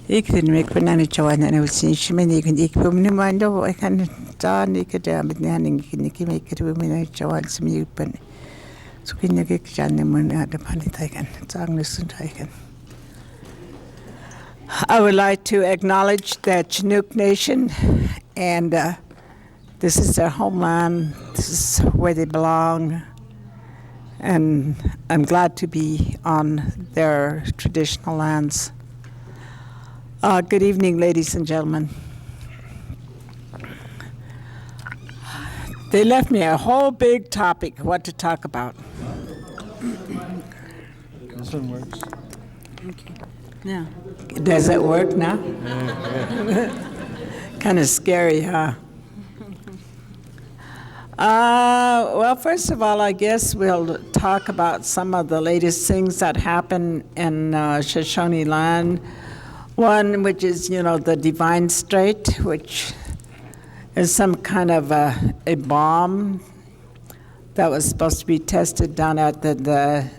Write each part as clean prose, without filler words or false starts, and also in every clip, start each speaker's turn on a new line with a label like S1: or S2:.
S1: Ikrin mek benani chawan na usin shimeni kan ikpum ni mando I kan tan ikada mit naning kiniki mek benani chawan simi pen. So kiniki chan mun ada panitaikan sang nisutaikan. I would like to acknowledge the Chinook Nation, and this is their homeland. This is where they belong, and I'm glad to be on their traditional lands. Good evening, ladies and gentlemen. They left me a whole big topic, what to talk about.
S2: This one works.
S1: Okay. Yeah. Does it work now? Kind of scary, huh? Well, first of all, I guess we'll talk about some of the latest things that happen in Shoshone land. One, which is, the Divine Strait, which is some kind of a bomb that was supposed to be tested down at the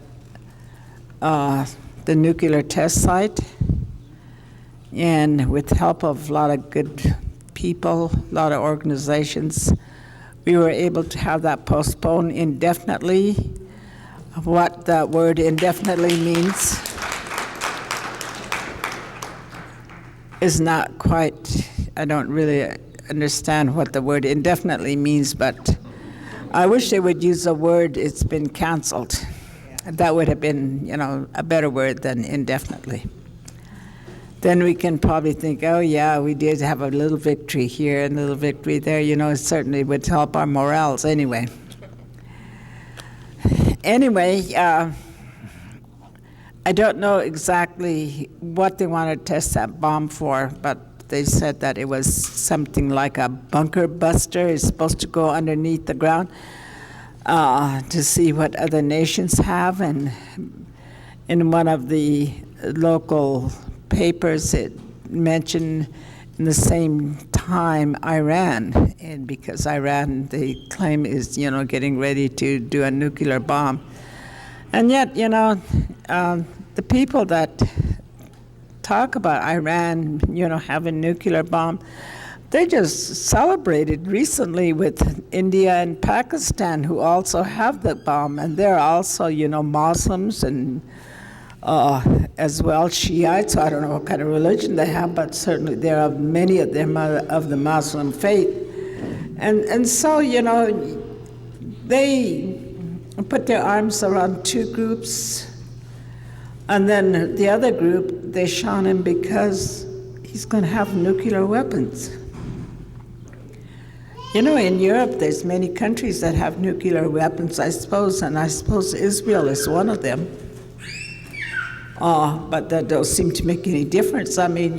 S1: nuclear test site. And with the help of a lot of good people, a lot of organizations, we were able to have that postponed indefinitely. What that word indefinitely means is not quite, I don't really understand what the word indefinitely means, but I wish they would use the word it's been canceled. That would have been, a better word than indefinitely. Then we can probably think, oh yeah, we did have a little victory here and a little victory there. It certainly would help our morals anyway. Anyway, I don't know exactly what they wanted to test that bomb for, but they said that it was something like a bunker buster. It's supposed to go underneath the ground to see what other nations have. And in one of the local papers, it mentioned in the same time Iran, and because Iran, they claim, is getting ready to do a nuclear bomb. And yet, the people that talk about Iran, having nuclear bomb, they just celebrated recently with India and Pakistan, who also have the bomb, and they're also, Muslims and as well Shiites. I don't know what kind of religion they have, but certainly there are many of them of the Muslim faith. And so, they put their arms around two groups, and then the other group, they shun him because he's going to have nuclear weapons. In Europe, there's many countries that have nuclear weapons, I suppose, and I suppose Israel is one of them. But that don't seem to make any difference. I mean,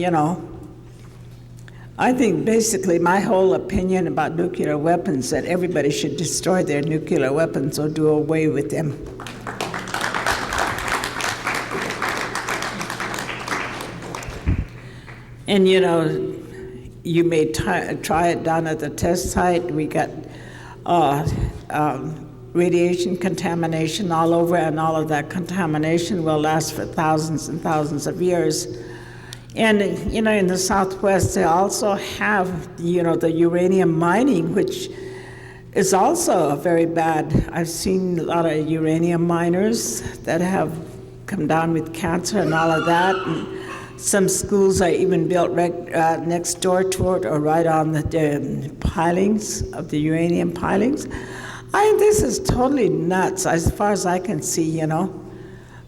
S1: I think basically my whole opinion about nuclear weapons, that everybody should destroy their nuclear weapons or do away with them. And you may try it down at the test site. We got radiation contamination all over, and all of that contamination will last for thousands and thousands of years. And in the Southwest, they also have the uranium mining, which is also very bad. I've seen a lot of uranium miners that have come down with cancer and all of that. And some schools are even built right next door to it, or right on the pilings of the uranium pilings. This is totally nuts as far as I can see,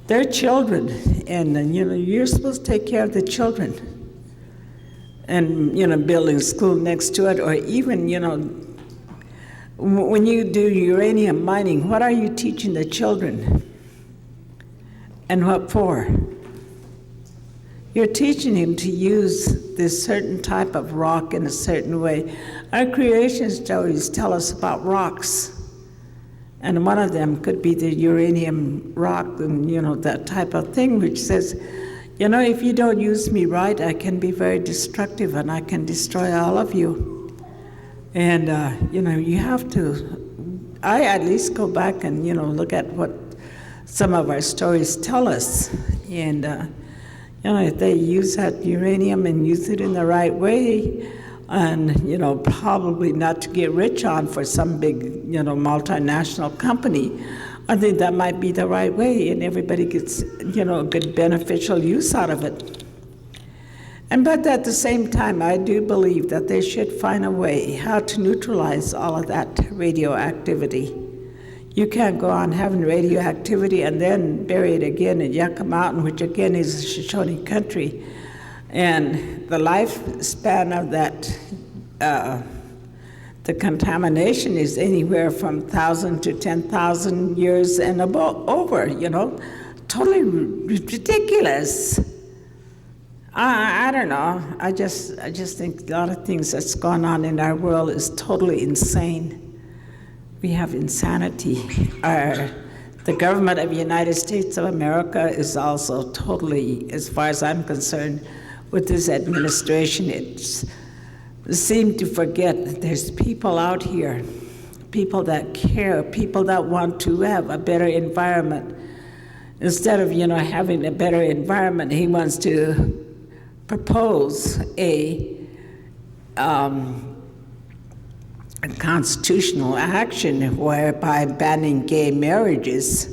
S1: They're children, and, you're supposed to take care of the children. And, building a school next to it, or even, when you do uranium mining, what are you teaching the children? And what for? You're teaching him to use this certain type of rock in a certain way. Our creation stories tell us about rocks. And one of them could be the uranium rock, and that type of thing, which says, if you don't use me right, I can be very destructive and I can destroy all of you. And you have to. I at least go back and look at what some of our stories tell us, and if they use that uranium and use it in the right way, and, probably not to get rich on for some big, multinational company, I think that might be the right way, and everybody gets, good beneficial use out of it. But at the same time, I do believe that they should find a way how to neutralize all of that radioactivity. You can't go on having radioactivity and then bury it again in Yucca Mountain, which again is a Shoshone country. And the lifespan of that, the contamination is anywhere from 1,000 to 10,000 years and over, totally ridiculous. I don't know. I just think a lot of things that's going on in our world is totally insane. We have insanity. The government of the United States of America is also totally, as far as I'm concerned, with this administration, it seemed to forget that there's people out here, people that care, people that want to have a better environment. Instead of, having a better environment, he wants to propose a constitutional action whereby banning gay marriages.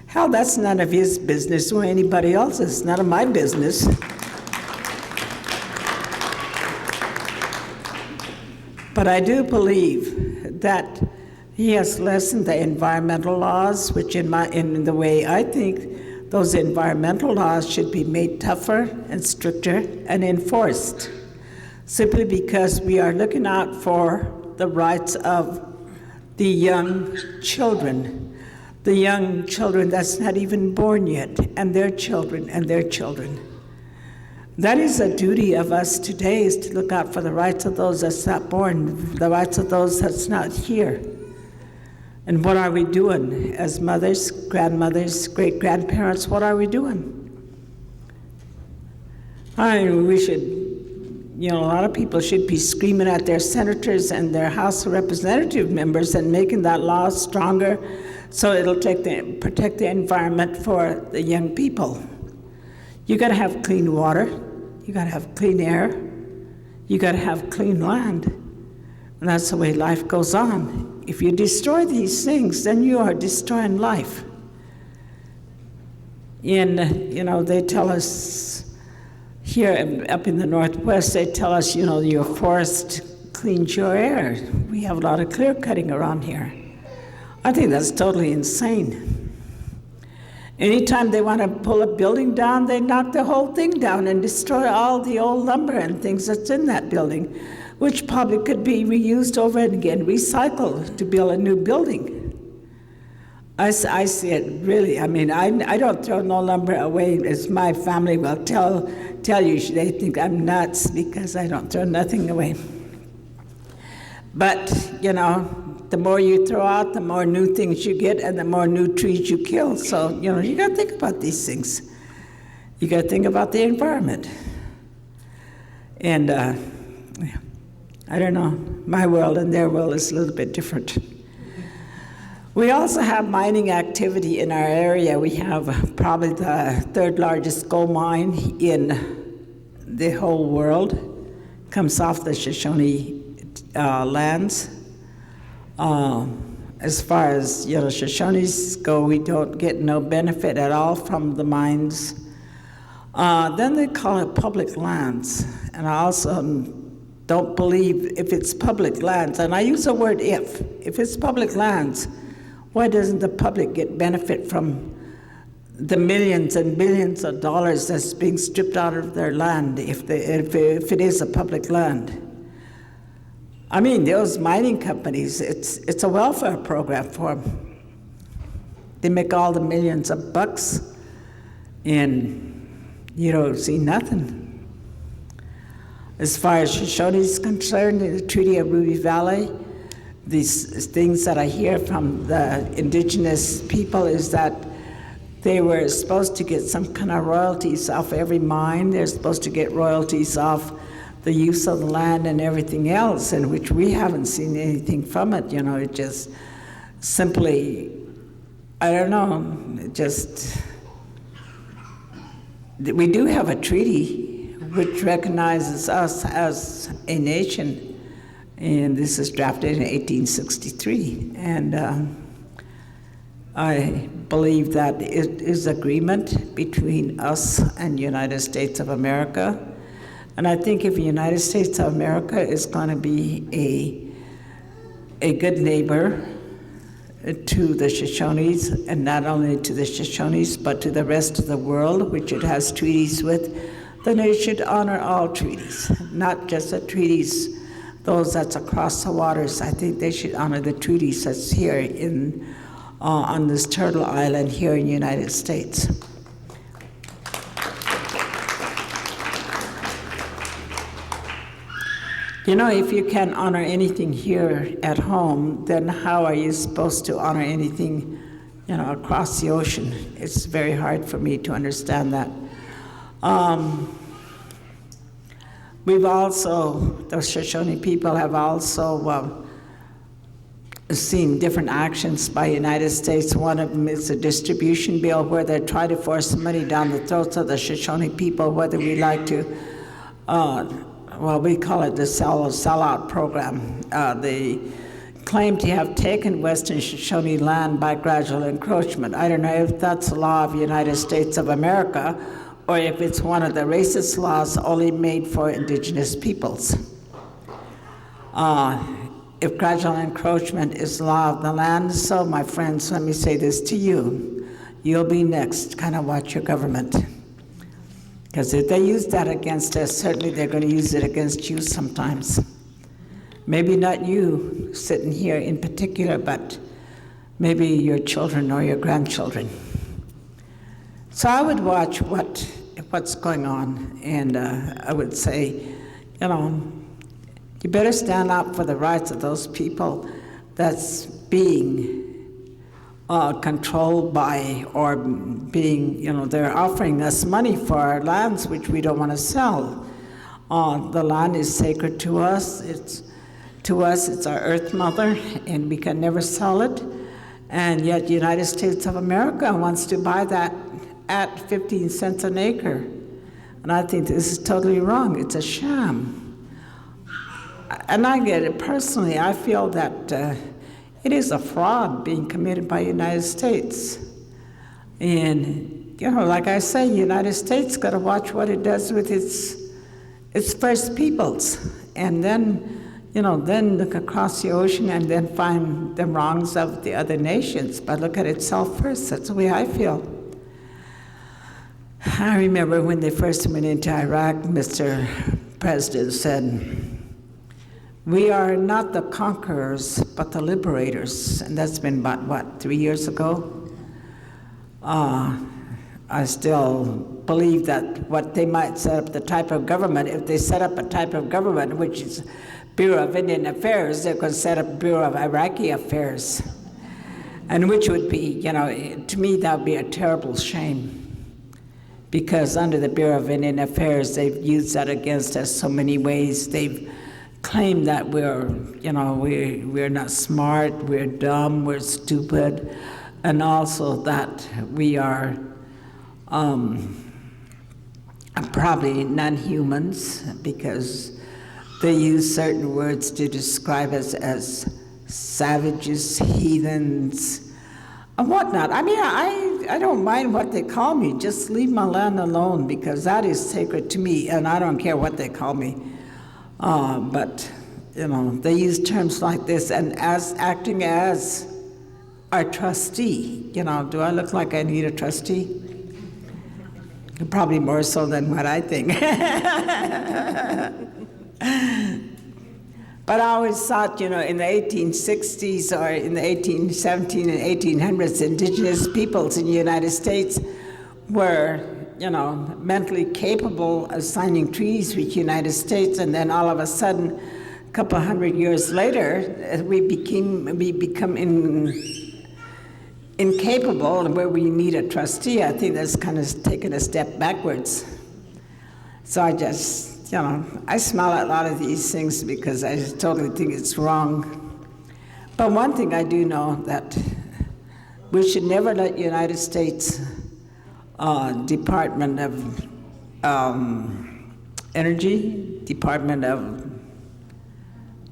S1: Hell, that's none of his business or anybody else's, none of my business. But I do believe that he has lessened the environmental laws, which in the way I think those environmental laws should be made tougher and stricter and enforced, simply because we are looking out for the rights of the young children that's not even born yet, and their children and their children. That is a duty of us today, is to look out for the rights of those that's not born, the rights of those that's not here. And what are we doing as mothers, grandmothers, great-grandparents? What are we doing? We should, a lot of people should be screaming at their senators and their House of Representative members and making that law stronger so it'll protect the environment for the young people. You gotta have clean water, you gotta have clean air, you gotta have clean land. And that's the way life goes on. If you destroy these things, then you are destroying life. And, they tell us here up in the Northwest, they tell us, your forest cleans your air. We have a lot of clear cutting around here. I think that's totally insane. Anytime they want to pull a building down, they knock the whole thing down and destroy all the old lumber and things that's in that building, which probably could be reused over and again, recycled to build a new building. I see it really. I don't throw no lumber away, as my family will tell you. They think I'm nuts because I don't throw nothing away. But, the more you throw out, the more new things you get, and the more new trees you kill. So, you got to think about these things. You got to think about the environment. And I don't know, my world and their world is a little bit different. We also have mining activity in our area. We have probably the third largest gold mine in the whole world. Comes off the Shoshone lands. As far as Shoshones go, we don't get no benefit at all from the mines. Then they call it public lands, and I also don't believe if it's public lands, and I use the word if it's public lands, why doesn't the public get benefit from the millions and billions of dollars that's being stripped out of their land if it is a public land? Those mining companies, it's a welfare program for them. They make all the millions of bucks, and you don't see nothing. As far as Shoshone is concerned, in the Treaty of Ruby Valley, these things that I hear from the indigenous people is that they were supposed to get some kind of royalties off every mine. They're supposed to get royalties off the use of the land and everything else, in which we haven't seen anything from it. It just simply, I don't know, it just, we do have a treaty which recognizes us as a nation, and this is drafted in 1863. And I believe that it is agreement between us and the United States of America. And I think if the United States of America is going to be a good neighbor to the Shoshones, and not only to the Shoshones, but to the rest of the world, which it has treaties with, then it should honor all treaties, not just the treaties, those that's across the waters. I think they should honor the treaties that's here in on this Turtle Island here in the United States. You know, if you can't honor anything here at home, then how are you supposed to honor anything, you know, across the ocean? It's very hard for me to understand that. We've also, the Shoshone people have also seen different actions by the United States. One of them is a distribution bill where they try to force money down the throats of the Shoshone people, whether we like to, well, we call it the sellout program. They claim to have taken Western Shoshone land by gradual encroachment. I don't know if that's the law of the United States of America or if it's one of the racist laws only made for Indigenous peoples. If gradual encroachment is law of the land, so my friends, let me say this to you. You'll be next. Kind of watch your government. Because if they use that against us, certainly they're going to use it against you sometimes. Maybe not you sitting here in particular, but maybe your children or your grandchildren. So I would watch what's going on, and I would say, you know, you better stand up for the rights of those people that's being controlled by, or being, you know, they're offering us money for our lands which we don't want to sell. The land is sacred to us. It's our earth mother, and we can never sell it. And yet the United States of America wants to buy that at 15 cents an acre. And I think this is totally wrong. It's a sham. And I get it personally. I feel that it is a fraud being committed by the United States. And, you know, like I say, the United States got to watch what it does with its First Peoples. And then, you know, then look across the ocean and then find the wrongs of the other nations. But look at itself first. That's the way I feel. I remember when they first went into Iraq, Mr. President said, "We are not the conquerors, but the liberators." And that's been about, what, 3 years ago? I still believe that what they might set up the type of government, if they set up a type of government which is Bureau of Indian Affairs, they're going to set up Bureau of Iraqi Affairs. And which would be, you know, to me that would be a terrible shame. Because under the Bureau of Indian Affairs, they've used that against us so many ways. They've claimed that we're not smart, we're dumb, we're stupid, and also that we are probably non-humans, because they use certain words to describe us as savages, heathens, and whatnot. I mean, I don't mind what they call me. Just leave my land alone, because that is sacred to me, and I don't care what they call me. But, you know, they use terms like this, and as acting as our trustee, you know, do I look like I need a trustee? Probably more so than what I think. But I always thought, you know, in the 1860s or in the 1817 and 1800s, indigenous peoples in the United States were, you know, mentally capable of signing treaties with the United States, and then all of a sudden, a couple hundred years later, we become incapable, and where we need a trustee. I think that's kind of taken a step backwards. So I just, you know, I smile at a lot of these things because I just totally think it's wrong. But one thing I do know, that we should never let the United States Department of Energy, Department of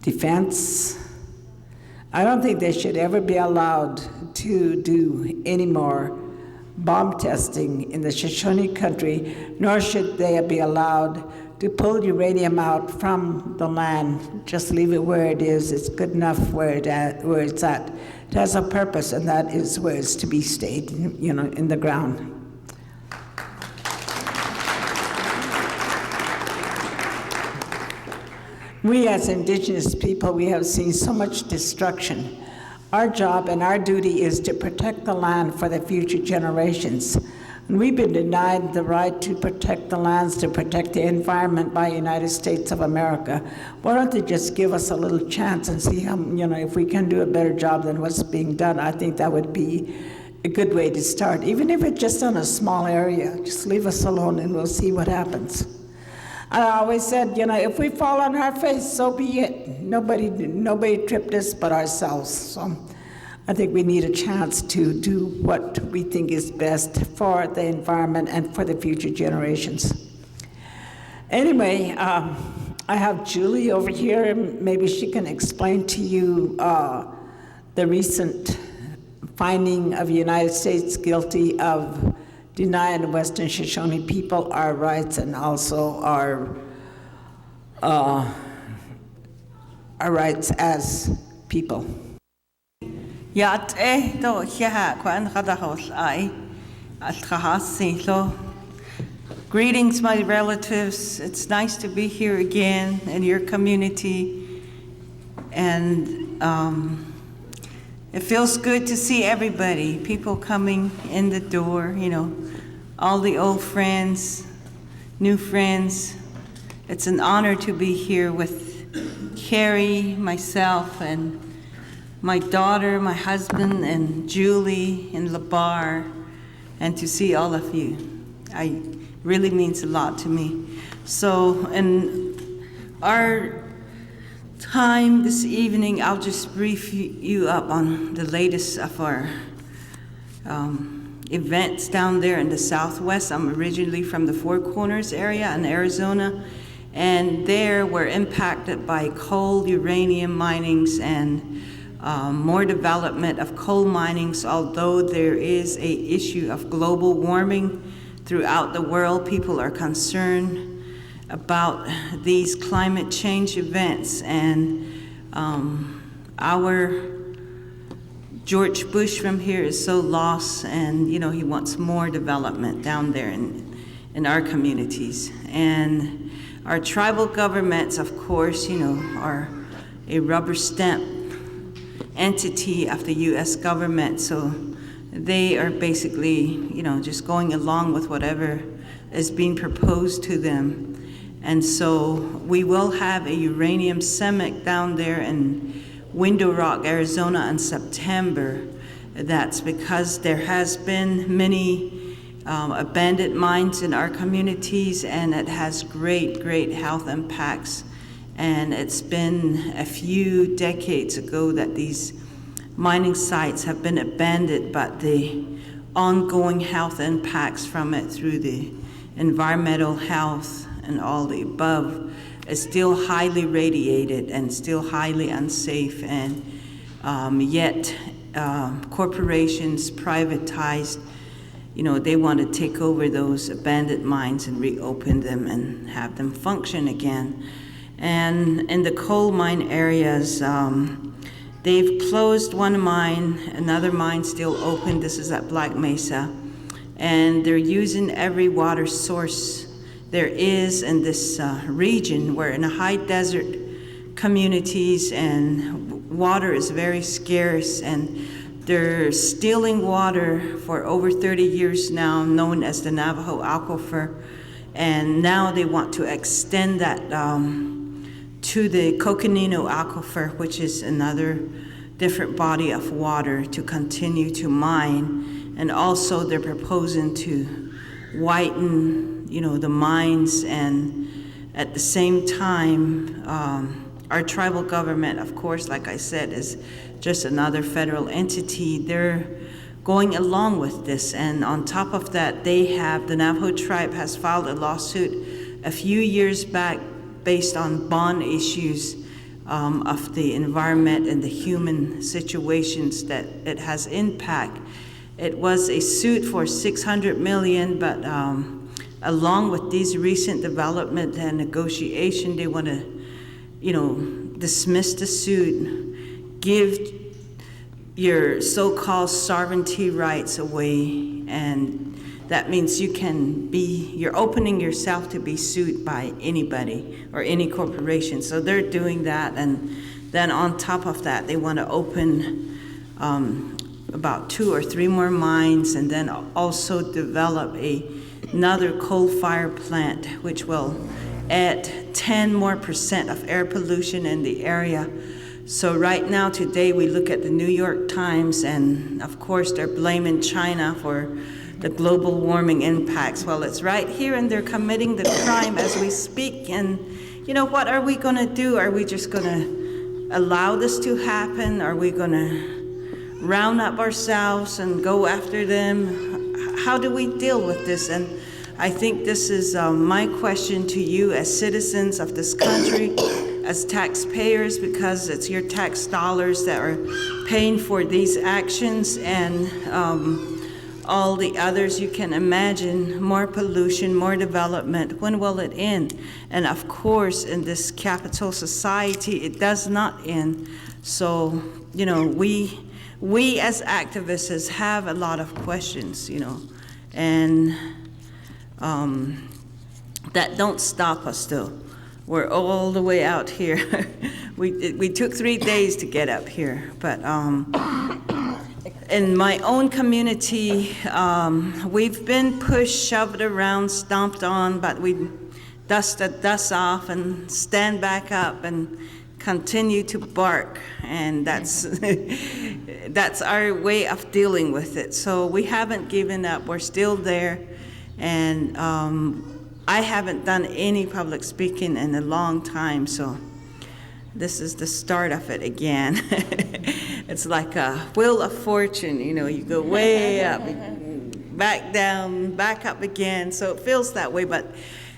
S1: Defense. I don't think they should ever be allowed to do any more bomb testing in the Shoshone country, nor should they be allowed to pull uranium out from the land. Just leave it where it is. It's good enough where it's at. It has a purpose, and that is where it's to be stayed, in the ground. We as Indigenous people, we have seen so much destruction. Our job and our duty is to protect the land for the future generations. And we've been denied the right to protect the lands, to protect the environment by United States of America. Why don't they just give us a little chance and see how, if we can do a better job than what's being done? I think that would be a good way to start. Even if it's just on a small area, just leave us alone and we'll see what happens. I always said, if we fall on our face, so be it. Nobody tripped us but ourselves. So I think we need a chance to do what we think is best for the environment and for the future generations. Anyway, I have Julie over here, and maybe she can explain to you the recent finding of the United States guilty of denying Western Shoshone people our rights and also our rights as people.
S2: Greetings, my relatives. It's nice to be here again in your community, and it feels good to see everybody, people coming in the door, all the old friends, new friends. It's an honor to be here with Carrie, myself, and my daughter, my husband, and Julie, and Labar, and to see all of you. It really means a lot to me. So, in our time this evening, I'll just brief you up on the latest of our events down there in the Southwest. I'm originally from the Four Corners area in Arizona, and there we're impacted by coal, uranium minings, and more development of coal minings. Although there is an issue of global warming throughout the world, people are concerned about these climate change events, and our George Bush from here is so lost, and he wants more development down there in our communities. And our tribal governments, of course, are a rubber stamp entity of the U.S. government, so they are basically, just going along with whatever is being proposed to them. And so we will have a uranium summit down there in Window Rock, Arizona in September. That's because there has been many abandoned mines in our communities, and it has great, great health impacts. And it's been a few decades ago that these mining sites have been abandoned, but the ongoing health impacts from it through the environmental health and all the above is still highly radiated and still highly unsafe, and yet corporations, privatized, they want to take over those abandoned mines and reopen them and have them function again. And in the coal mine areas, they've closed one mine, another mine still open. This is at Black Mesa, and they're using every water source there is in this region. We're in a high desert communities, and water is very scarce, and they're stealing water for over 30 years now, known as the Navajo aquifer, and now they want to extend that to the Coconino aquifer, which is another different body of water, to continue to mine. And also they're proposing to widen the mines, and at the same time, our tribal government, of course, like I said, is just another federal entity. They're going along with this. And on top of that, the Navajo tribe has filed a lawsuit a few years back based on bond issues of the environment and the human situations that it has impact. It was a suit for $600 million, but along with these recent development and negotiation, they want to, dismiss the suit, give your so-called sovereignty rights away, and that means you're opening yourself to be sued by anybody or any corporation. So they're doing that, and then on top of that, they want to open about 2 or 3 more mines, and then also develop another coal-fired plant, which will add 10% more of air pollution in the area. So right now, today, we look at the New York Times, and of course, they're blaming China for the global warming impacts. Well, it's right here, and they're committing the crime as we speak. And, what are we going to do? Are we just going to allow this to happen? Are we going to round up ourselves and go after them? How do we deal with this? And I think this is my question to you as citizens of this country, as taxpayers, because it's your tax dollars that are paying for these actions, and all the others you can imagine, more pollution, more development. When will it end? And of course, in this capital society, it does not end. So, we as activists have a lot of questions, and that don't stop us though. We're all the way out here. We took 3 days to get up here, but in my own community, we've been pushed, shoved around, stomped on, but we dust the dust off and stand back up and continue to bark, and that's our way of dealing with it. So we haven't given up. We're still there, and I haven't done any public speaking in a long time, so this is the start of it again. It's like a wheel of fortune, you go way up, back down, back up again. So it feels that way, but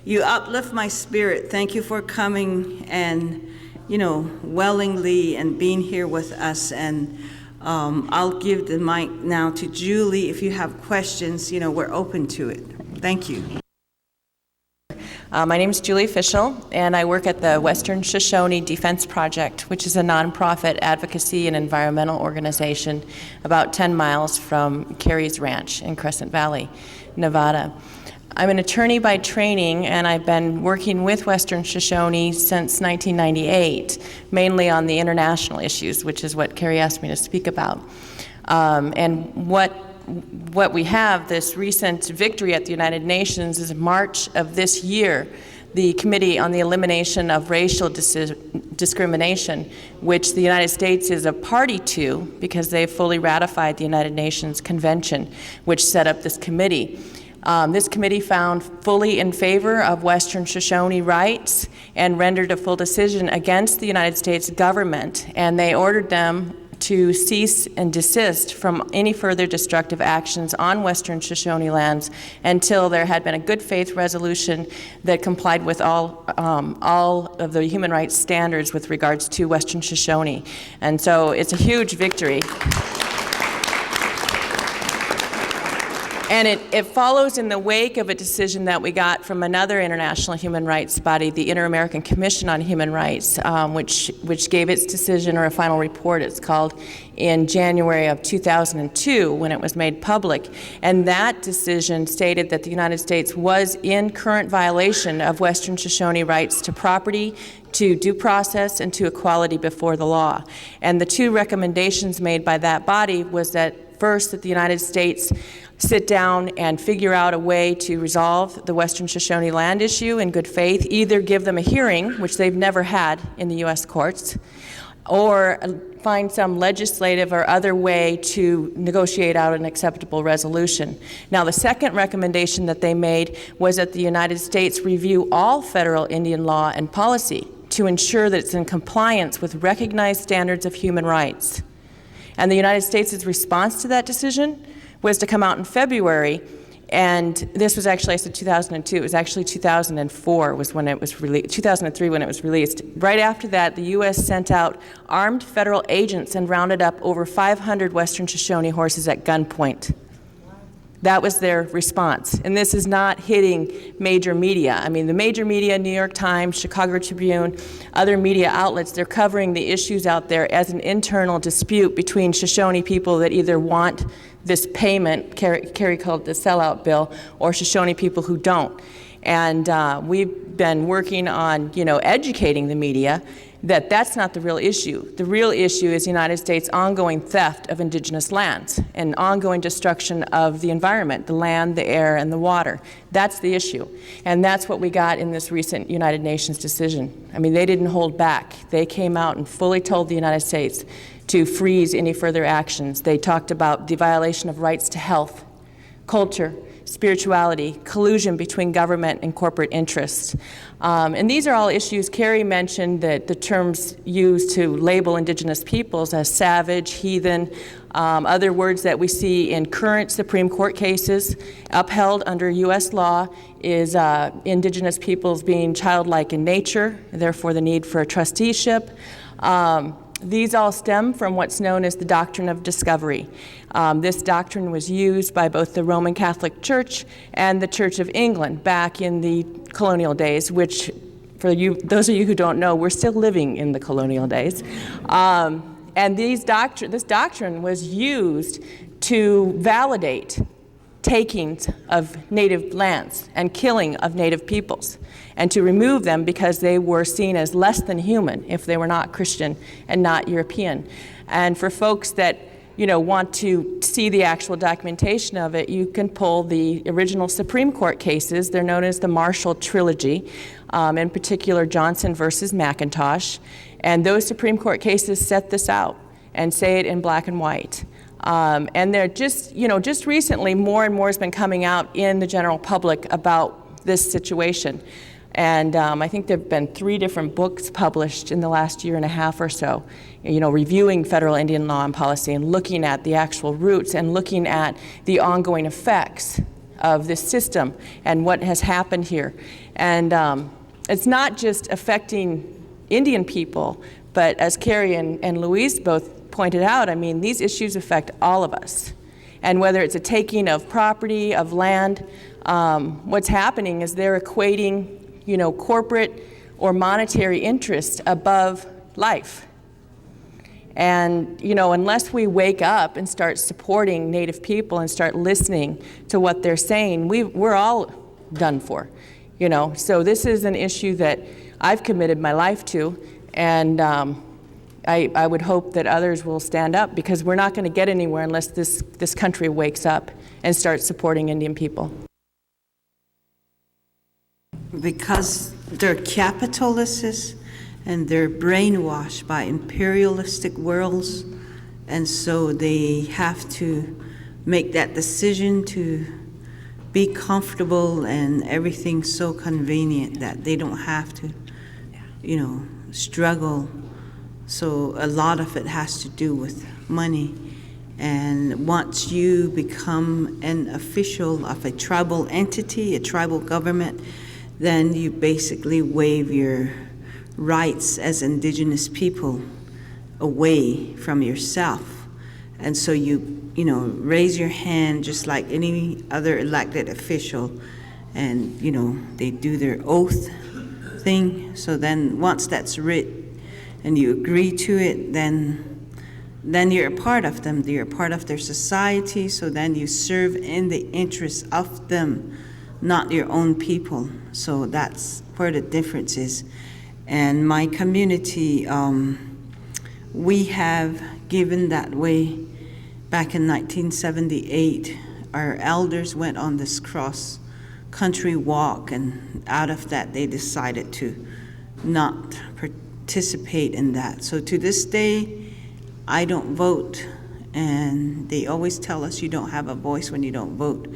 S2: you uplift my spirit. Thank you for coming and, willingly and being here with us. And I'll give the mic now to Julie. If you have questions, we're open to it. Thank you.
S3: My name is Julie Fischel, and I work at the Western Shoshone Defense Project, which is a nonprofit advocacy and environmental organization about 10 miles from Carrie's Ranch in Crescent Valley, Nevada. I'm an attorney by training, and I've been working with Western Shoshone since 1998, mainly on the international issues, which is what Carrie asked me to speak about. And what we have, this recent victory at the United Nations, is in March of this year, the Committee on the Elimination of Racial Discrimination, which the United States is a party to because they fully ratified the United Nations Convention, which set up this committee. This committee found fully in favor of Western Shoshone rights and rendered a full decision against the United States government, and they ordered them to cease and desist from any further destructive actions on Western Shoshone lands until there had been a good faith resolution that complied with all of the human rights standards with regards to Western Shoshone. And so it's a huge victory. And it follows in the wake of a decision that we got from another international human rights body, the Inter-American Commission on Human Rights, which gave its decision, or a final report it's called, in January of 2002 when it was made public. And that decision stated that the United States was in current violation of Western Shoshone rights to property, to due process, and to equality before the law. And the two recommendations made by that body was that, first, that the United States sit down and figure out a way to resolve the Western Shoshone land issue in good faith, either give them a hearing, which they've never had in the U.S. courts, or find some legislative or other way to negotiate out an acceptable resolution. Now, the second recommendation that they made was that the United States review all federal Indian law and policy to ensure that it's in compliance with recognized standards of human rights. And the United States' response to that decision was to come out in February, and this was actually, I said 2002, it was actually 2004 was when it was released, 2003 when it was released. Right after that, the U.S. sent out armed federal agents and rounded up over 500 Western Shoshone horses at gunpoint. That was their response. And this is not hitting major media. I mean, the major media, New York Times, Chicago Tribune, other media outlets, they're covering the issues out there as an internal dispute between Shoshone people that either want this payment, Carrie called it the sellout bill, or Shoshone people who don't. And we've been working on, educating the media that that's not the real issue. The real issue is the United States' ongoing theft of indigenous lands and ongoing destruction of the environment, the land, the air, and the water. That's the issue. And that's what we got in this recent United Nations decision. I mean, they didn't hold back. They came out and fully told the United States to freeze any further actions. They talked about the violation of rights to health, culture, spirituality, collusion between government and corporate interests. And these are all issues. Carrie mentioned that the terms used to label indigenous peoples as savage, heathen, other words that we see in current Supreme Court cases upheld under U.S. law is indigenous peoples being childlike in nature, therefore the need for a trusteeship. These all stem from what's known as the Doctrine of Discovery. This doctrine was used by both the Roman Catholic Church and the Church of England back in the colonial days, which, for you, those of you who don't know, we're still living in the colonial days. And this doctrine was used to validate takings of native lands and killing of native peoples, and to remove them because they were seen as less than human if they were not Christian and not European. And for folks that want to see the actual documentation of it, you can pull the original Supreme Court cases. They're known as the Marshall Trilogy, in particular Johnson versus McIntosh. And those Supreme Court cases set this out and say it in black and white. And they're just recently, more and more has been coming out in the general public about this situation. And I think there have been 3 different books published in the last year and a half or so, reviewing federal Indian law and policy and looking at the actual roots and looking at the ongoing effects of this system and what has happened here. And it's not just affecting Indian people, but as Carrie and Louise both pointed out, I mean, these issues affect all of us. And whether it's a taking of property, of land, what's happening is they're equating corporate or monetary interest above life. And, unless we wake up and start supporting Native people and start listening to what they're saying, we're all done for, So this is an issue that I've committed my life to, and I would hope that others will stand up, because we're not going to get anywhere unless this country wakes up and starts supporting Indian people.
S2: Because they're capitalists and they're brainwashed by imperialistic worlds, and so they have to make that decision to be comfortable and everything so convenient that they don't have to, struggle. So a lot of it has to do with money. And once you become an official of a tribal entity, a tribal government, then you basically waive your rights as indigenous people away from yourself. And so you raise your hand just like any other elected official, and, they do their oath thing. So then once that's written and you agree to it, then you're a part of them. You're a part of their society. So then you serve in the interests of them, not your own people. So that's where the difference is. And my community, we have given that way. Back in 1978, our elders went on this cross-country walk, and out of that they decided to not participate in that. So to this day, I don't vote, and they always tell us you don't have a voice when you don't vote.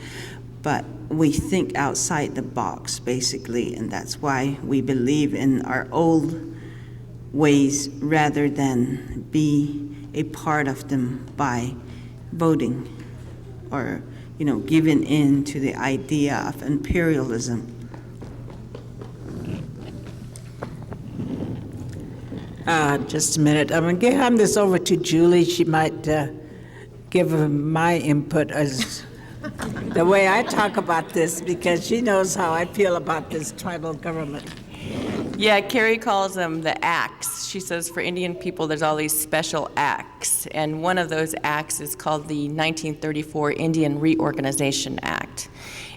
S2: But we think outside the box, basically, and that's why we believe in our old ways rather than be a part of them by voting or, giving in to the idea of imperialism.
S1: Just a minute. I'm going to hand this over to Julie. She might give my input as the way I talk about this, because she knows how I feel about this tribal government.
S3: Yeah, Carrie calls them the acts. She says for Indian people, there's all these special acts, and one of those acts is called the 1934 Indian Reorganization Act.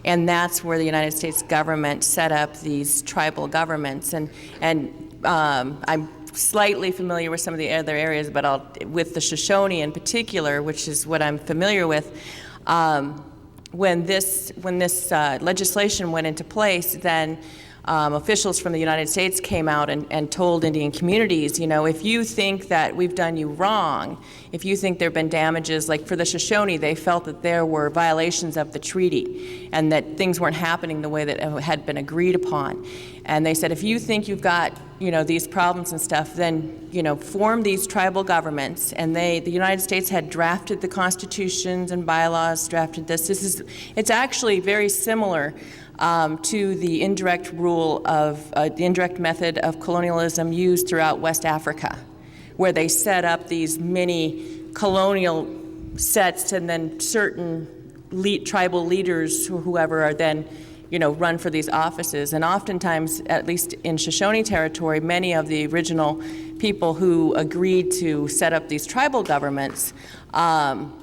S3: And that's where the United States government set up these tribal governments. And I'm slightly familiar with some of the other areas, but with the Shoshone in particular, which is what I'm familiar with, when this legislation went into place, then officials from the United States came out and told Indian communities, if you think that we've done you wrong, if you think there have been damages, like for the Shoshone, they felt that there were violations of the treaty and that things weren't happening the way that had been agreed upon. And they said, if you think you've got, these problems and stuff, then, form these tribal governments. And the United States had drafted the constitutions and bylaws, drafted this. It's actually very similar to the indirect rule of the indirect method of colonialism used throughout West Africa, where they set up these mini colonial sets, and then certain tribal leaders, whoever, are then run for these offices. And oftentimes, at least in Shoshone territory, many of the original people who agreed to set up these tribal governments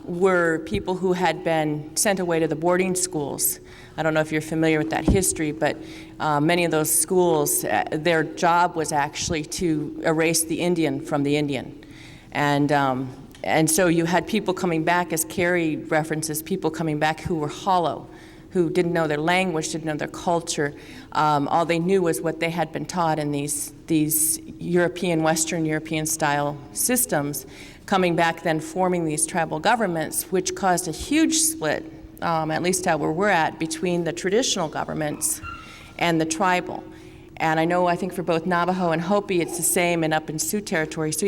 S3: were people who had been sent away to the boarding schools. I don't know if you're familiar with that history, but many of those schools, their job was actually to erase the Indian from the Indian. And so you had people coming back, as Carrie references, people coming back who were hollow, who didn't know their language, didn't know their culture. All they knew was what they had been taught in these Western European style systems, coming back then forming these tribal governments, which caused a huge split, at least where we're at, between the traditional governments and the tribal. And I think for both Navajo and Hopi, it's the same, and up in Sioux territory. So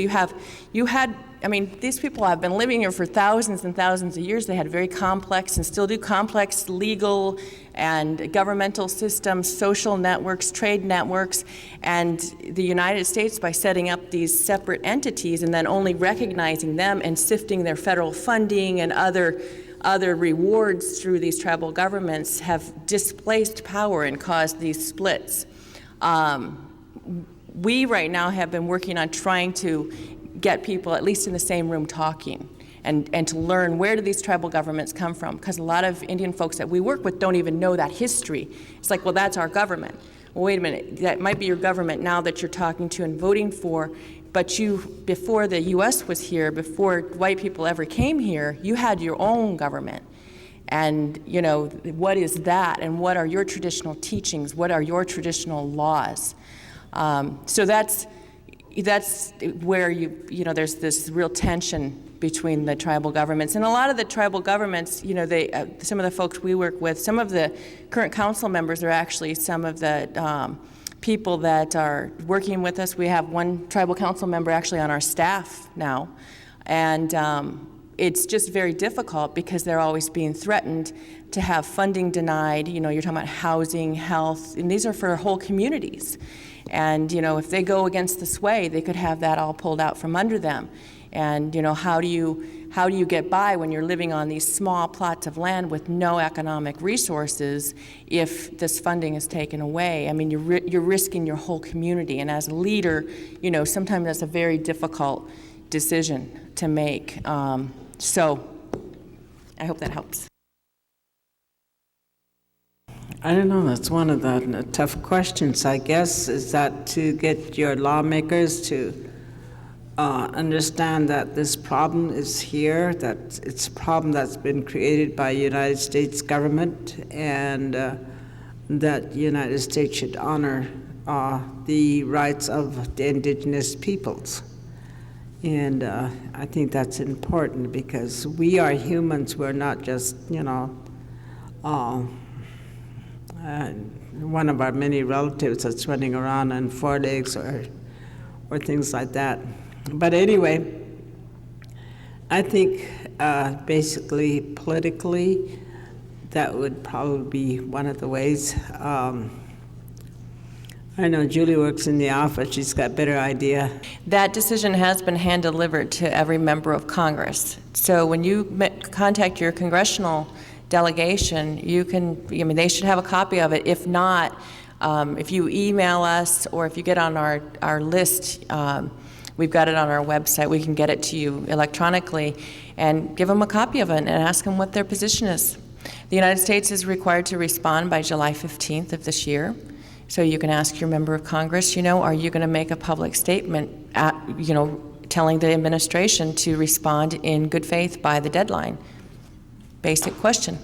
S3: these people have been living here for thousands and thousands of years. They had very complex, and still do, complex legal and governmental systems, social networks, trade networks. And the United States, by setting up these separate entities and then only recognizing them and sifting their federal funding and other rewards through these tribal governments, have displaced power and caused these splits. We right now have been working on trying to get people at least in the same room talking and to learn, where do these tribal governments come from? Because a lot of Indian folks that we work with don't even know that history. It's like, well, that's our government. Well, wait a minute, that might be your government now that you're talking to and voting for, but before the U.S. was here, before white people ever came here, you had your own government. And, what is that? And what are your traditional teachings? What are your traditional laws? So that's where there's this real tension between the tribal governments. And a lot of the tribal governments, some of the folks we work with, some of the current council members are actually some of the people that are working with us. We have one tribal council member actually on our staff now. And it's just very difficult because they're always being threatened to have funding denied. You're talking about housing, health, and these are for whole communities. And, if they go against the sway, they could have that all pulled out from under them. And, how do you get by when you're living on these small plots of land with no economic resources if this funding is taken away? I mean, you're risking your whole community. And as a leader, sometimes that's a very difficult decision to make. So I hope that helps.
S1: I don't know, that's one of the tough questions, I guess, is that to get your lawmakers to understand that this problem is here, that it's a problem that's been created by the United States government, and that the United States should honor the rights of the indigenous peoples. And I think that's important because we are humans, we're not just, one of our many relatives that's running around on 4 legs or things like that. But anyway, I think basically politically, that would probably be one of the ways. I know Julie works in the office. She's got a better idea.
S3: That decision has been hand-delivered to every member of Congress. So when you contact your congressional delegation, you can, they should have a copy of it. If not, if you email us or if you get on our list, we've got it on our website. We can get it to you electronically and give them a copy of it and ask them what their position is. The United States is required to respond by July 15th of this year. So you can ask your member of Congress, are you going to make a public statement, telling the administration to respond in good faith by the deadline? Basic question.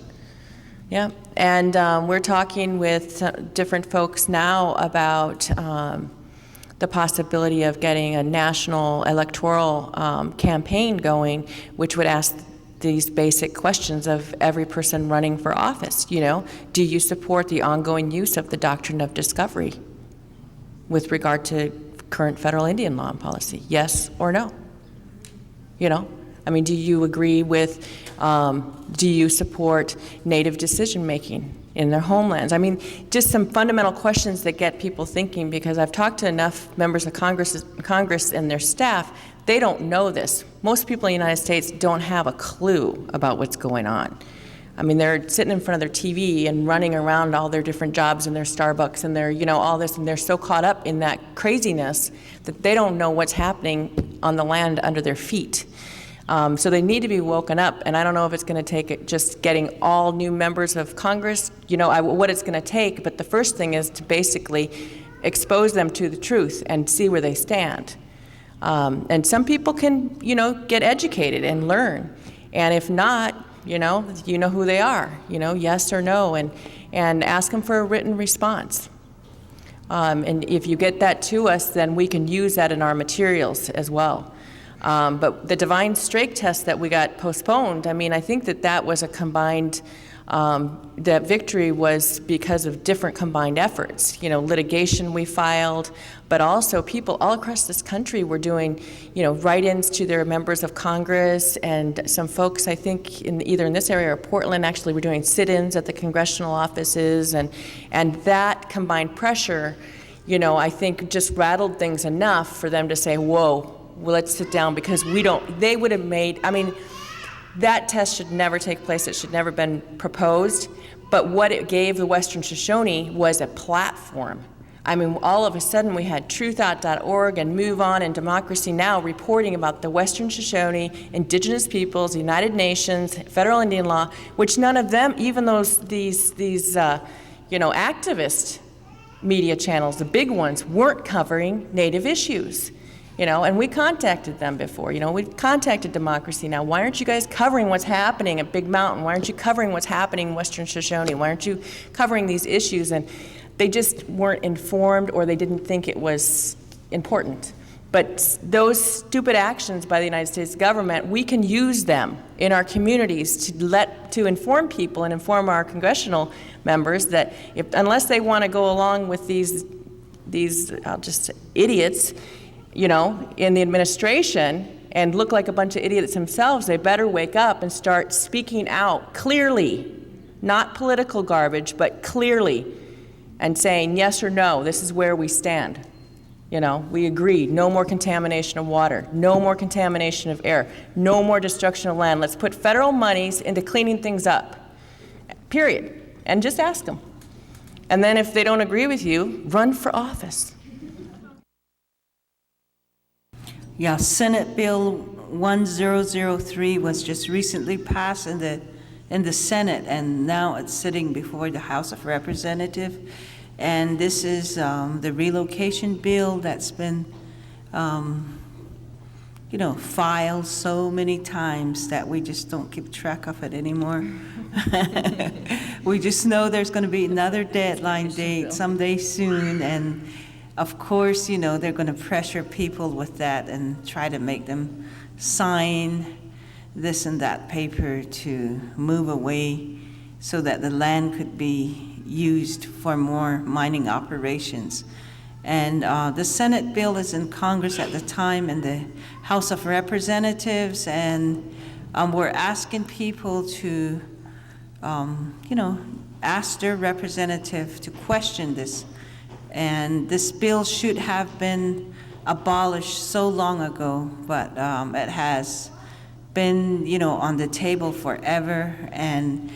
S3: Yeah, and we're talking with different folks now about the possibility of getting a national electoral campaign going, which would ask these basic questions of every person running for office. Do you support the ongoing use of the Doctrine of Discovery with regard to current federal Indian law and policy? Yes or no? Do you agree with, do you support Native decision-making in their homelands? Just some fundamental questions that get people thinking, because I've talked to enough members of Congress and their staff. They don't know this. Most people in the United States don't have a clue about what's going on. They're sitting in front of their TV and running around all their different jobs and their Starbucks and their, all this, and they're so caught up in that craziness that they don't know what's happening on the land under their feet. So they need to be woken up, and I don't know if it's going to take just getting all new members of Congress, what it's going to take, but the first thing is to basically expose them to the truth and see where they stand. And some people can, get educated and learn. And if not, you know who they are, yes or no, and ask them for a written response. And if you get that to us, then we can use that in our materials as well. But the divine strike test that we got postponed, I think that was a combined, that victory was because of different combined efforts. Litigation we filed, but also people all across this country were doing, write-ins to their members of Congress, and some folks, I think, either in this area or Portland, actually were doing sit-ins at the congressional offices, and that combined pressure, I think just rattled things enough for them to say, whoa, well, let's sit down, because they would have made, that test should never take place. It should never have been proposed. But what it gave the Western Shoshone was a platform. All of a sudden we had truthout.org and Move On and Democracy Now! Reporting about the Western Shoshone, Indigenous peoples, the United Nations, federal Indian law, which none of them, even these activist media channels, the big ones, weren't covering Native issues. And we contacted them before. We contacted Democracy Now! Why aren't you guys covering what's happening at Big Mountain? Why aren't you covering what's happening in Western Shoshone? Why aren't you covering these issues? And they just weren't informed, or they didn't think it was important. But those stupid actions by the United States government, we can use them in our communities to inform people and inform our congressional members that unless they want to go along with these just idiots, in the administration and look like a bunch of idiots themselves, they better wake up and start speaking out clearly, not political garbage, but clearly, and saying yes or no, this is where we stand. We agree, no more contamination of water, no more contamination of air, no more destruction of land. Let's put federal monies into cleaning things up, period. And just ask them. And then if they don't agree with you, run for office.
S2: Yeah, Senate Bill 1003 was just recently passed in the Senate, and now it's sitting before the House of Representatives. And this is the relocation bill that's been, filed so many times that we just don't keep track of it anymore. We just know there's going to be another deadline date someday soon, and of course, they're going to pressure people with that and try to make them sign this and that paper to move away so that the land could be used for more mining operations. And the Senate bill is in Congress at the time in the House of Representatives, and we're asking people to, ask their representative to question this. And this bill should have been abolished so long ago, but it has been, on the table forever. And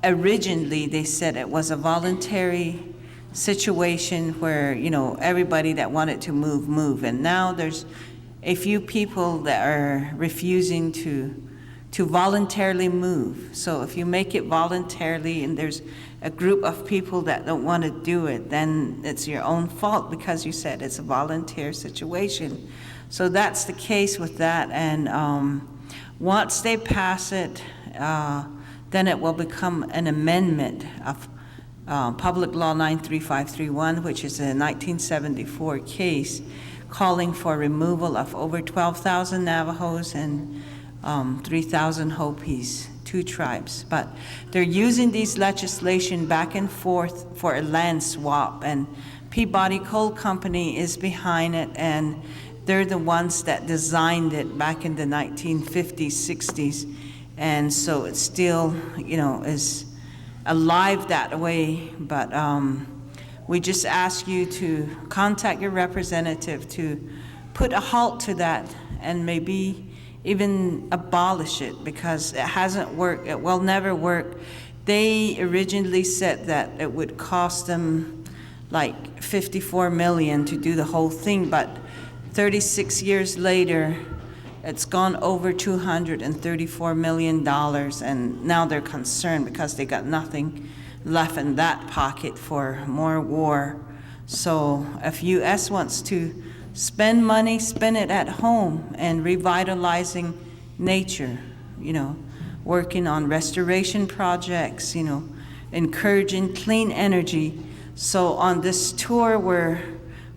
S2: originally, they said it was a voluntary situation where, everybody that wanted to move. And now there's a few people that are refusing to voluntarily move. So if you make it voluntarily and there's a group of people that don't want to do it, then it's your own fault because you said it's a volunteer situation. So that's the case with that. And once they pass it, then it will become an amendment of Public Law 93531, which is a 1974 case calling for removal of over 12,000 Navajos and 3,000 Hopis, 2 tribes. But they're using these legislation back and forth for a land swap, and Peabody Coal Company is behind it, and they're the ones that designed it back in the 1950s, 60s, and so it still, is alive that way. But we just ask you to contact your representative to put a halt to that and maybe even abolish it, because it hasn't worked. It will never work. They originally said that it would cost them like $54 million to do the whole thing, but 36 years later, it's gone over $234 million, and now they're concerned because they got nothing left in that pocket for more war. So if U.S. wants to spend money, spend it at home and revitalizing nature, working on restoration projects, encouraging clean energy. So on this tour, we're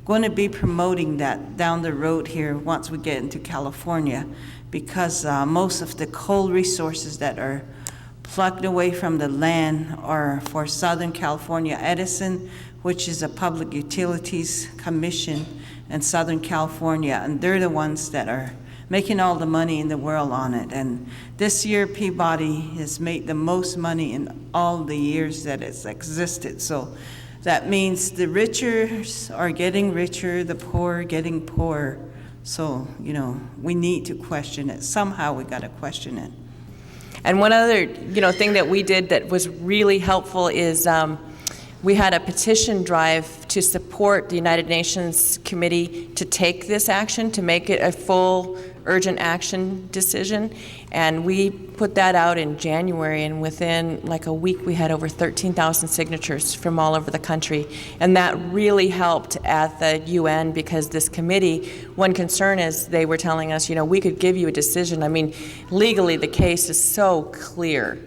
S2: going to be promoting that down the road here once we get into California, because most of the coal resources that are plucked away from the land are for Southern California Edison, which is a public utilities commission in Southern California, and they're the ones that are making all the money in the world on it. And this year, Peabody has made the most money in all the years that it's existed. So that means the richer are getting richer, the poor are getting poorer. So, we need to question it. Somehow we got to question it.
S3: And one other, thing that we did that was really helpful is we had a petition drive to support the United Nations Committee to take this action, to make it a full urgent action decision. And we put that out in January, and within like a week we had over 13,000 signatures from all over the country. And that really helped at the UN, because this committee, one concern is they were telling us, we could give you a decision. I mean, legally the case is so clear.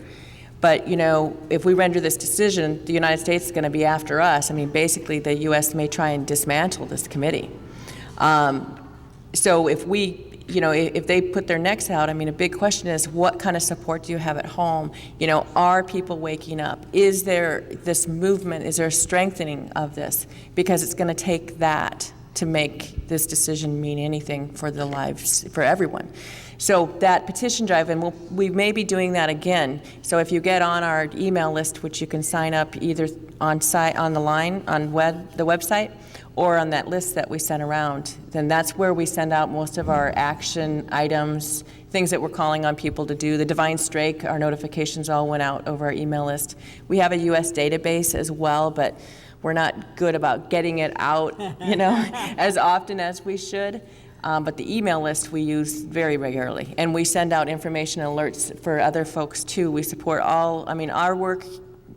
S3: But, if we render this decision, the United States is going to be after us. I mean, basically, the U.S. may try and dismantle this committee. So if we, if they put their necks out, I mean, a big question is, what kind of support do you have at home? Are people waking up? Is there this movement? Is there a strengthening of this? Because it's going to take that to make this decision mean anything for the lives, for everyone. So that petition drive, and we may be doing that again. So if you get on our email list, which you can sign up either on site, on the line, on the website, or on that list that we sent around, then that's where we send out most of our action items, things that we're calling on people to do. The Divine Strike, our notifications all went out over our email list. We have a U.S. database as well, but we're not good about getting it out, as often as we should. But the email list we use very regularly, and we send out information alerts for other folks too. We support our work,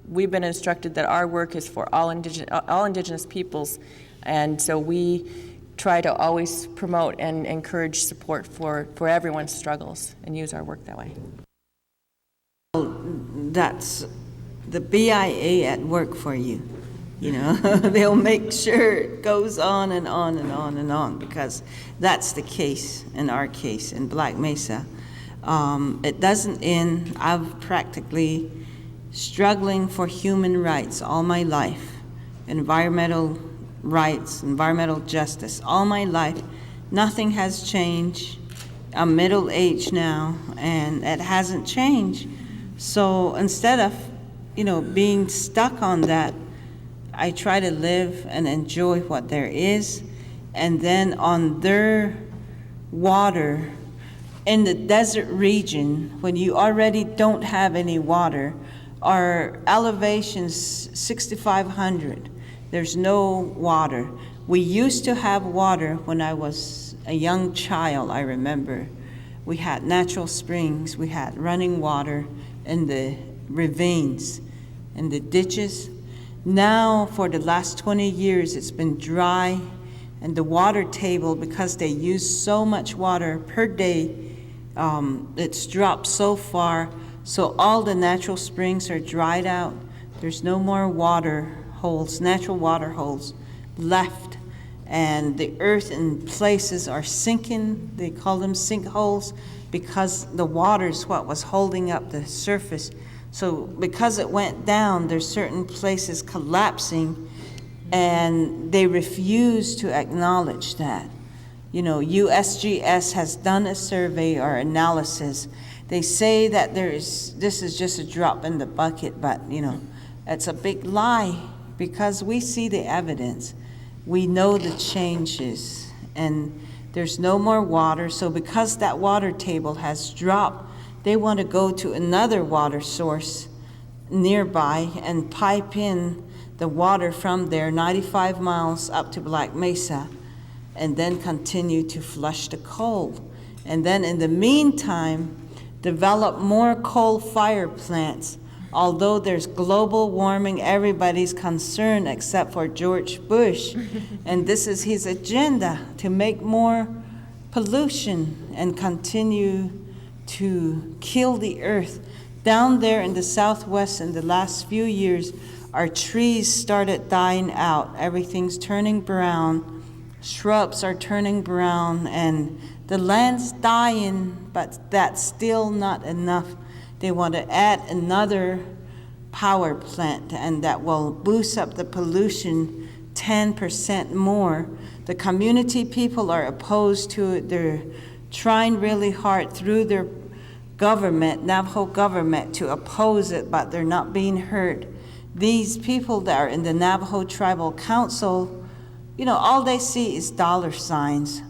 S3: we've been instructed that our work is for all indigenous peoples, and so we try to always promote and encourage support for everyone's struggles and use our work that way.
S2: That's the BIA at work for you. They'll make sure it goes on and on and on and on, because that's the case in our case in Black Mesa. It doesn't end. I've practically struggling for human rights all my life, environmental rights, environmental justice all my life. Nothing has changed. I'm middle-aged now, and it hasn't changed. So instead of, being stuck on that, I try to live and enjoy what there is. And then on their water, in the desert region, when you already don't have any water, our elevation's 6,500. There's no water. We used to have water when I was a young child, I remember. We had natural springs, we had running water in the ravines, in the ditches. Now, for the last 20 years, it's been dry, and the water table, because they use so much water per day, it's dropped so far, so all the natural springs are dried out. There's no more water holes, natural water holes left, and the earth in places are sinking. They call them sinkholes because the water is what was holding up the surface. So because it went down, there's certain places collapsing, and they refuse to acknowledge that. USGS has done a survey or analysis. They say that this is just a drop in the bucket, but it's a big lie, because we see the evidence. We know the changes, and there's no more water. So because that water table has dropped, they want to go to another water source nearby and pipe in the water from there 95 miles up to Black Mesa, and then continue to flush the coal. And then in the meantime, develop more coal fire plants. Although there's global warming, everybody's concerned except for George Bush. And this is his agenda, to make more pollution and continue to kill the earth. Down there in the Southwest in the last few years, our trees started dying out. Everything's turning brown. Shrubs are turning brown, and the land's dying, but that's still not enough. They want to add another power plant, and that will boost up the pollution 10% more. The community people are opposed to it. They're trying really hard through their government, Navajo government, to oppose it, but they're not being heard. These people that are in the Navajo Tribal Council, all they see is dollar signs.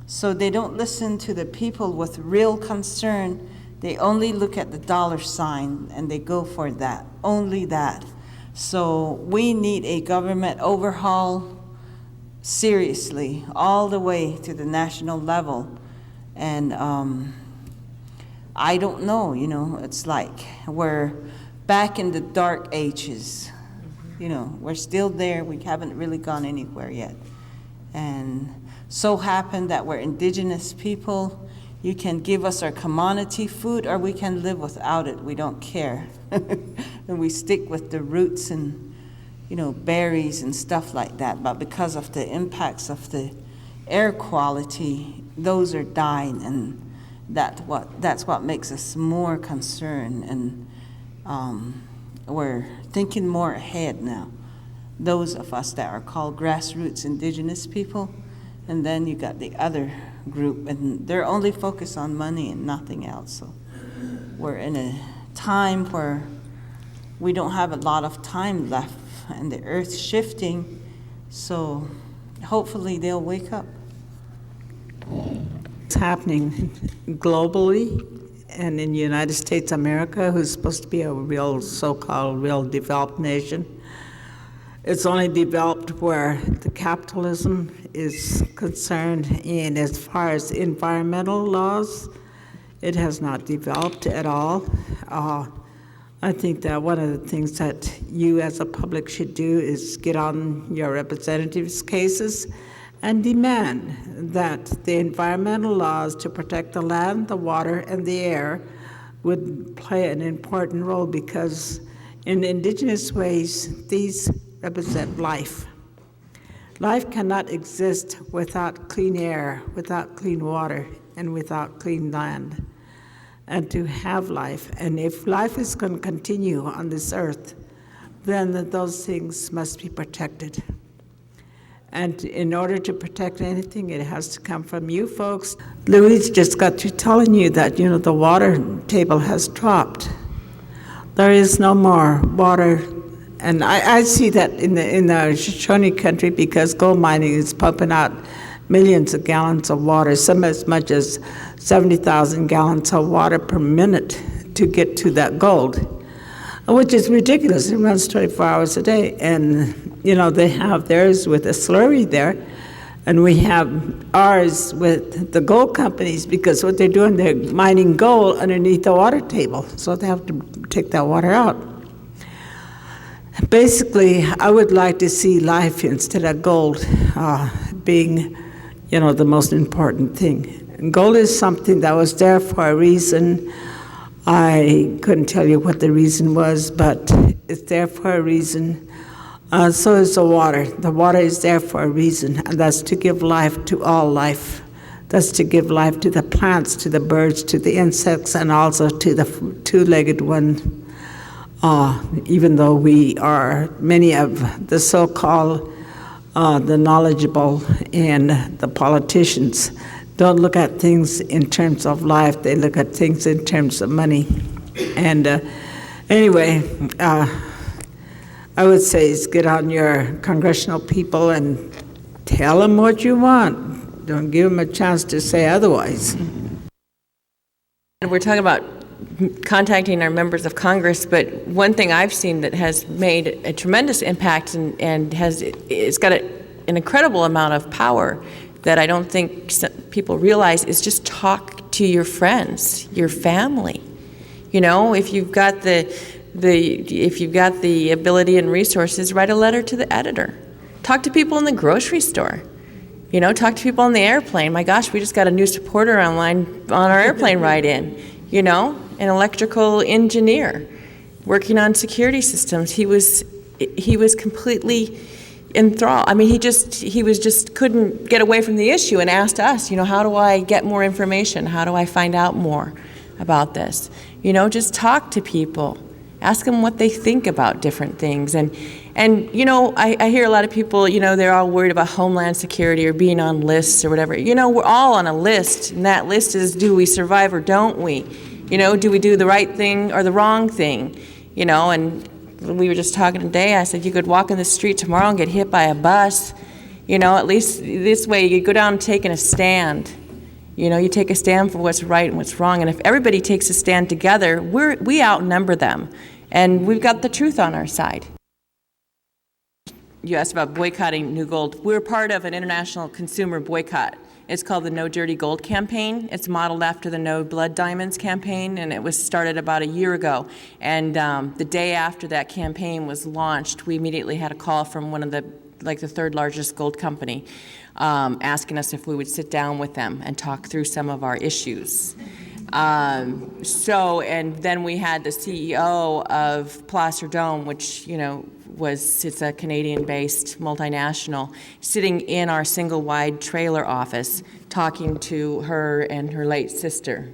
S2: So they don't listen to the people with real concern. They only look at the dollar sign, and they go for that, only that. So we need a government overhaul seriously, all the way to the national level. And I don't know, it's like we're back in the dark ages. We're still there. We haven't really gone anywhere yet. And so happened that we're indigenous people. You can give us our commodity food, or we can live without it. We don't care. And we stick with the roots and, berries and stuff like that. But because of the impacts of the air quality, those are dying, and that's what makes us more concerned. And we're thinking more ahead now. Those of us that are called grassroots indigenous people, and then you got the other group, and they're only focused on money and nothing else. So we're in a time where we don't have a lot of time left, and the earth's shifting, so hopefully they'll wake up.
S1: It's happening globally, and in the United States of America, who's supposed to be a real so-called real developed nation. It's only developed where the capitalism is concerned, and as far as environmental laws, it has not developed at all. I think that one of the things that you as a public should do is get on your representatives' cases and demand that the environmental laws to protect the land, the water, and the air would play an important role, because in indigenous ways, these represent life. Life cannot exist without clean air, without clean water, and without clean land. And to have life, and if life is going to continue on this earth, then those things must be protected. And in order to protect anything, it has to come from you folks. Louise just got to telling you that, the water table has dropped. There is no more water. And I see that in the Shoshone country, because gold mining is pumping out millions of gallons of water, some as much as 70,000 gallons of water per minute to get to that gold, which is ridiculous. It runs 24 hours a day. And, they have theirs with a slurry there, and we have ours with the gold companies, because what they're doing, they're mining gold underneath the water table, so they have to take that water out. Basically, I would like to see life instead of gold being, the most important thing. And gold is something that was there for a reason. I couldn't tell you what the reason was, but it's there for a reason. So is the water. The water is there for a reason, and that's to give life to all life. That's to give life to the plants, to the birds, to the insects, and also to the two-legged one. Even though we are, many of the so-called, the knowledgeable and the politicians don't look at things in terms of life, they look at things in terms of money. And anyway, I would say is get on your congressional people and tell them what you want. Don't give them a chance to say otherwise.
S3: And we're talking about contacting our members of Congress, but one thing I've seen that has made a tremendous impact and it's got an incredible amount of power that I don't think people realize is just talk to your friends, your family. If you've got the ability and resources, write a letter to the editor. Talk to people in the grocery store. Talk to people on the airplane. My gosh, we just got a new supporter online on our airplane ride in. An electrical engineer working on security systems. He was completely enthralled. I mean, he just couldn't get away from the issue and asked us, how do I get more information? How do I find out more about this? Just talk to people. Ask them what they think about different things. And I hear a lot of people, they're all worried about homeland security or being on lists or whatever. We're all on a list, and that list is, do we survive or don't we? Do we do the right thing or the wrong thing? And we were just talking today, I said, you could walk in the street tomorrow and get hit by a bus. At least this way you go down taking a stand. You take a stand for what's right and what's wrong. And if everybody takes a stand together, we outnumber them. And we've got the truth on our side. You asked about boycotting New Gold. We're part of an international consumer boycott. It's called the No Dirty Gold campaign. It's modeled after the No Blood Diamonds campaign, and it was started about a year ago. And the day after that campaign was launched, we immediately had a call from one of the third largest gold company, asking us if we would sit down with them and talk through some of our issues. And then we had the CEO of Placer Dome, which, it's a Canadian-based multinational, sitting in our single-wide trailer office, talking to her and her late sister,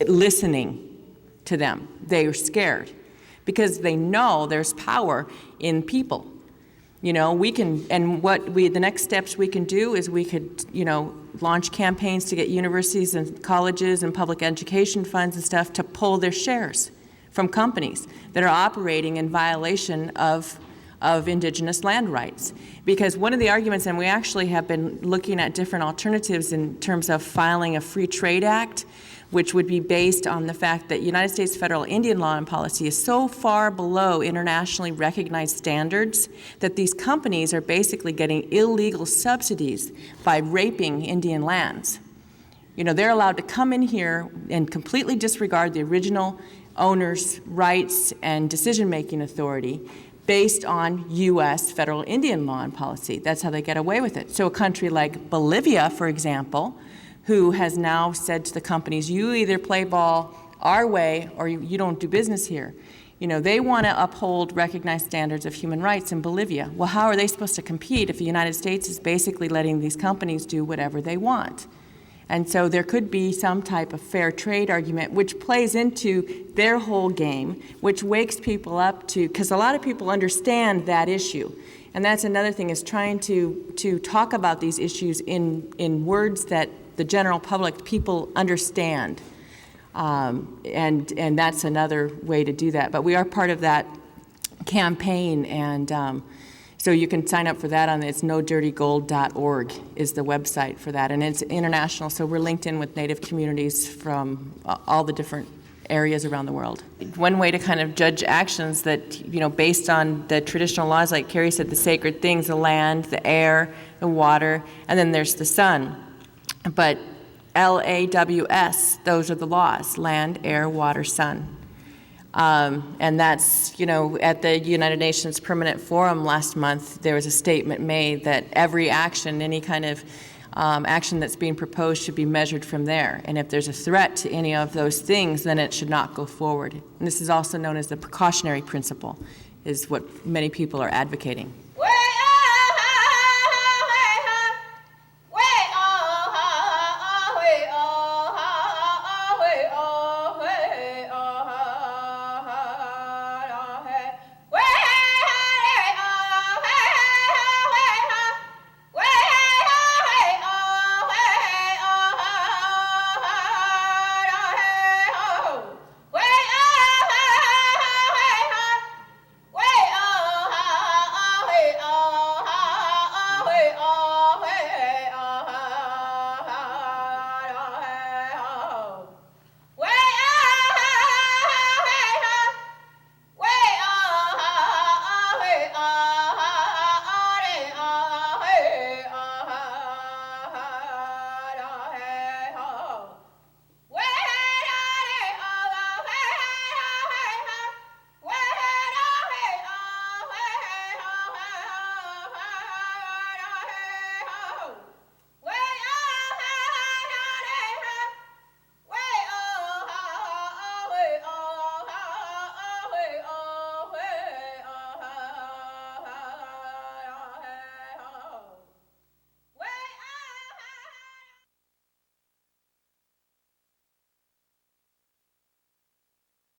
S3: listening to them. They were scared because they know there's power in people. The next steps we can do is we could, launch campaigns to get universities and colleges and public education funds and stuff to pull their shares from companies that are operating in violation of Indigenous land rights. Because one of the arguments, and we actually have been looking at different alternatives in terms of filing a Free Trade Act, which would be based on the fact that United States federal Indian law and policy is so far below internationally recognized standards that these companies are basically getting illegal subsidies by raping Indian lands. They're allowed to come in here and completely disregard the original owner's rights and decision-making authority based on U.S. federal Indian law and policy. That's how they get away with it. So a country like Bolivia, for example, who has now said to the companies, you either play ball our way or you don't do business here. They want to uphold recognized standards of human rights in Bolivia. Well, how are they supposed to compete if the United States is basically letting these companies do whatever they want? And so there could be some type of fair trade argument, which plays into their whole game, which wakes people up to, because a lot of people understand that issue. And that's another thing, is trying to talk about these issues in words that the general public, people understand. And that's another way to do that. But we are part of that campaign, and so you can sign up for that on it's nodirtygold.org is the website for that, and it's international, so we're linked in with Native communities from all the different areas around the world. One way to kind of judge actions that, based on the traditional laws, like Carrie said, the sacred things, the land, the air, the water, and then there's the sun. But LAWS, those are the laws: land, air, water, sun. And that's, at the United Nations Permanent Forum last month, there was a statement made that every action, any kind of action that's being proposed, should be measured from there. And if there's a threat to any of those things, then it should not go forward. And this is also known as the Precautionary Principle, is what many people are advocating.